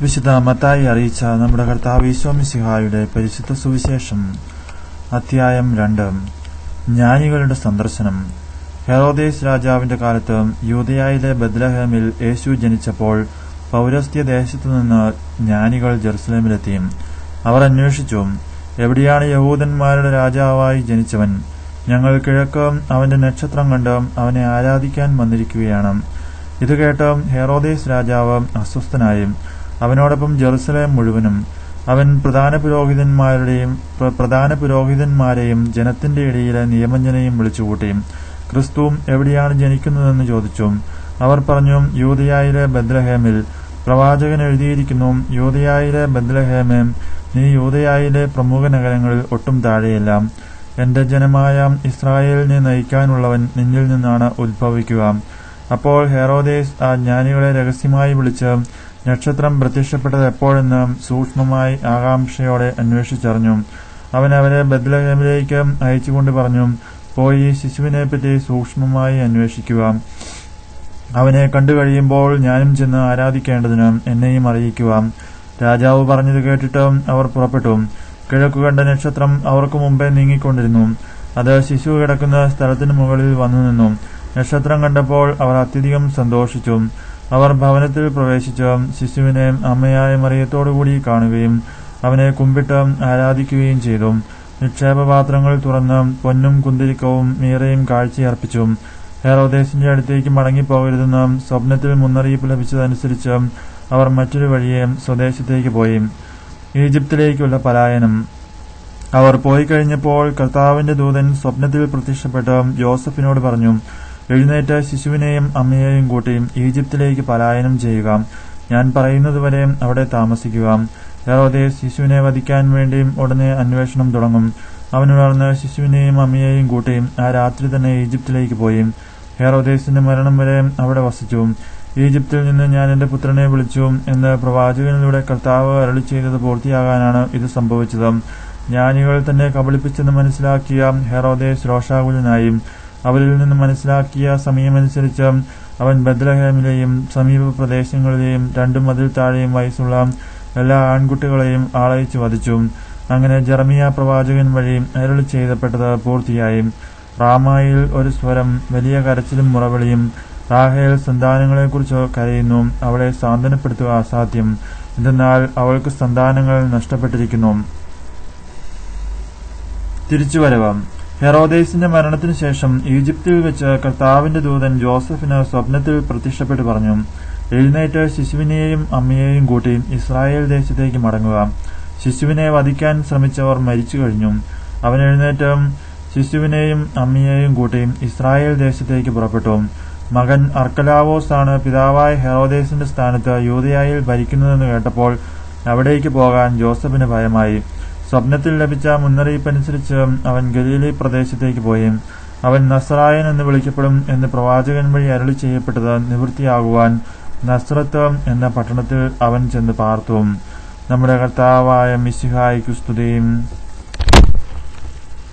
വിശുദ്ധ മത്തായി അറിയിച്ച നമ്മുടെ കർത്താവ് ഈശോ മിശിഹായുടെ പരിശുദ്ധ സുവിശേഷം. അധ്യായം 2. ജ്ഞാനികളുടെ സന്ദർശനം. ഹെറോദേസ് രാജാവിന്റെ കാലത്ത് യൂദയായിലെ ബത്ലഹേമിൽ യേശു ജനിച്ചപ്പോൾ പൗരസ്ത്യ ദേശത്തുനിന്ന് ജ്ഞാനികൾ ജെറുസലേമിലെത്തി. അവർ അന്വേഷിച്ചു, എവിടെയാണ് യഹൂദന്മാരുടെ രാജാവായി ജനിച്ചവൻ? ഞങ്ങൾ കിഴക്ക് അവന്റെ നക്ഷത്രം കണ്ട് അവനെ ആരാധിക്കാൻ വന്നിരിക്കുകയാണ്. ഇത് കേട്ട് ഹെറോദേസ് രാജാവ് അസ്വസ്ഥനായി. അവനോടൊപ്പം ജെറുസലേം മുഴുവനും. അവൻ പ്രധാന പുരോഹിതന്മാരെയും ജനത്തിന്റെ ഇടയിലെ നിയമജ്ഞനെയും വിളിച്ചുകൂട്ടി. ക്രിസ്തു എവിടെയാണ് ജനിക്കുന്നതെന്ന് ചോദിച്ചു. അവർ പറഞ്ഞു, യൂദയായിലെ ബത്ലഹേമിൽ. പ്രവാചകൻ എഴുതിയിരിക്കുന്നു, യൂദയായിലെ ബത്ലഹേമേ, നീ യൂദയായിലെ പ്രമുഖ നഗരങ്ങളിൽ ഒട്ടും താഴെയല്ല. എന്റെ ജനമായ ഇസ്രായേലിനെ നയിക്കാനുള്ളവൻ നിന്നിൽ നിന്നാണ് ഉദ്ഭവിക്കുക. അപ്പോൾ ഹെറോദേസ് ആ ജ്ഞാനികളെ രഹസ്യമായി വിളിച്ച് നക്ഷത്രം പ്രത്യക്ഷപ്പെട്ടത് എപ്പോഴെന്ന് സൂക്ഷ്മമായി ആകാംക്ഷയോടെ അന്വേഷിച്ചറിഞ്ഞു. അവൻ അവരെ ബത്ലഹേമിലേക്ക് അയച്ചുകൊണ്ട് പറഞ്ഞു, പോയി ശിശുവിനെപ്പറ്റി സൂക്ഷ്മമായി അന്വേഷിക്കുക. അവനെ കണ്ടു കഴിയുമ്പോൾ ഞാനും ചെന്ന് ആരാധിക്കേണ്ടതിന് എന്നെയും അറിയിക്കുക. രാജാവ് പറഞ്ഞത് കേട്ടിട്ട് അവർ പുറപ്പെട്ടു. കിഴക്കു കണ്ട നക്ഷത്രം അവർക്ക് മുമ്പേ നീങ്ങിക്കൊണ്ടിരുന്നു. അത് ശിശു കിടക്കുന്ന സ്ഥലത്തിന് മുകളിൽ വന്നു നിന്നു. നക്ഷത്രം കണ്ടപ്പോൾ അവർ അത്യധികം സന്തോഷിച്ചു. അവർ ഭവനത്തിൽ പ്രവേശിച്ച് ശിശുവിനെ അമ്മയായ മറിയത്തോടുകൂടി കാണുകയും അവനെ കുമ്പിട്ട് ആരാധിക്കുകയും ചെയ്തു. നിക്ഷേപപാത്രങ്ങൾ തുറന്ന് പൊന്നും കുന്തിരിക്കവും മീറയും കാഴ്ചയർപ്പിച്ചു. ഹെറോദേസിന്റെ അടുത്തേക്ക് മടങ്ങിപ്പോകരുതെന്ന് സ്വപ്നത്തിൽ മുന്നറിയിപ്പ് ലഭിച്ചതനുസരിച്ച് അവർ മറ്റൊരു വഴിയെ സ്വദേശത്തേക്ക് പോയി. ഈജിപ്തിലേക്കുള്ള പലായനം. അവർ പോയി കഴിഞ്ഞപ്പോൾ കർത്താവിന്റെ ദൂതൻ സ്വപ്നത്തിൽ പ്രത്യക്ഷപ്പെട്ട് യോസഫിനോട് പറഞ്ഞു, എഴുന്നേറ്റ് ശിശുവിനെയും അമ്മയെയും കൂട്ടി ഈജിപ്തിലേക്ക് പലായനം ചെയ്യുക. ഞാൻ പറയുന്നതുവരെ അവിടെ താമസിക്കുക. ഹെറോദേസ് ശിശുവിനെ വധിക്കാൻ വേണ്ടി ഉടനെ അന്വേഷണം തുടങ്ങും. അവൻ ഉണർന്ന് ശിശുവിനെയും അമ്മയെയും കൂട്ടി ആ രാത്രി തന്നെ ഈജിപ്തിലേക്ക് പോയി. ഹെറോദേസിന്റെ മരണം വരെ അവിടെ വസിച്ചു. ഈജിപ്തിൽ നിന്ന് ഞാൻ എന്റെ പുത്രനെ വിളിച്ചു എന്ന് പ്രവാചകനിലൂടെ കർത്താവ് അരുളി ചെയ്തത് പൂർത്തിയാകാനാണ് ഇത് സംഭവിച്ചത്. ജ്ഞാനികൾ തന്നെ കബളിപ്പിച്ചെന്ന് മനസ്സിലാക്കിയ ഹെറോദേസ് രോഷാകുലനായി. അവരിൽ നിന്ന് മനസ്സിലാക്കിയ സമയമനുസരിച്ച് അവൻ ബത്ലഹേമിലെയും സമീപ പ്രദേശങ്ങളിലെയും 2 മതിൽ താഴെയും വയസ്സുള്ള എല്ലാ ആൺകുട്ടികളെയും ആളയച്ചു വധിച്ചു. അങ്ങനെ ജെറമിയ പ്രവാചകൻ വഴി അരുളി ചെയ്തപ്പെട്ടത് പൂർത്തിയായി. റാമായിൽ ഒരു സ്വരം, വലിയ കരച്ചിലും മുറവിളിയും. റാഹേൽ സന്താനങ്ങളെക്കുറിച്ച് കരയുന്നു. അവളെ സാന്ത്വനപ്പെടുത്തുക അസാധ്യം, എന്തെന്നാൽ അവൾക്ക് സന്താനങ്ങൾ നഷ്ടപ്പെട്ടിരിക്കുന്നു. തിരിച്ചുവരവ്. ഹെറോദേസിന്റെ മരണത്തിനു ശേഷം ഈജിപ്തിൽ വെച്ച് കർത്താവിന്റെ ദൂതൻ ജോസഫിന് സ്വപ്നത്തിൽ പ്രത്യക്ഷപ്പെട്ടു പറഞ്ഞു, എഴുന്നേറ്റ് ശിശുവിനെയും അമ്മയെയും കൂട്ടി ഇസ്രായേൽ ദേശത്തേക്ക് മടങ്ങുക. ശിശുവിനെ വധിക്കാൻ ശ്രമിച്ചവർ മരിച്ചു കഴിഞ്ഞു. അവൻ എഴുന്നേറ്റ് ശിശുവിനെയും അമ്മയെയും കൂട്ടി ഇസ്രായേൽ ദേശത്തേക്ക് പുറപ്പെട്ടു. മകൻ അർക്കലാവോസ് ആണ് പിതാവായ ഹെറോദേസിന്റെ സ്ഥാനത്ത് യൂദയായിൽ ഭരിക്കുന്നതെന്ന് കേട്ടപ്പോൾ അവിടേക്ക് പോകാൻ ജോസഫിന് ഭയമായി. സ്വപ്നത്തിൽ ലഭിച്ച മുന്നറിയിപ്പനുസരിച്ച് അവൻ ഗലീലി പ്രദേശത്തേക്ക് പോയി. അവൻ നസ്രായൻ എന്ന് വിളിക്കപ്പെടും എന്ന് പ്രവാചകൻ വഴി അരുളി ചെയ്യപ്പെട്ടത് നിവൃത്തിയാകുവാൻ നസ്രത്ത് എന്ന പട്ടണത്തിൽ അവൻ ചെന്ന് പാർത്തു. നമ്മുടെ കർത്താവായ മിശിഹായ്ക്കു സ്തുതി.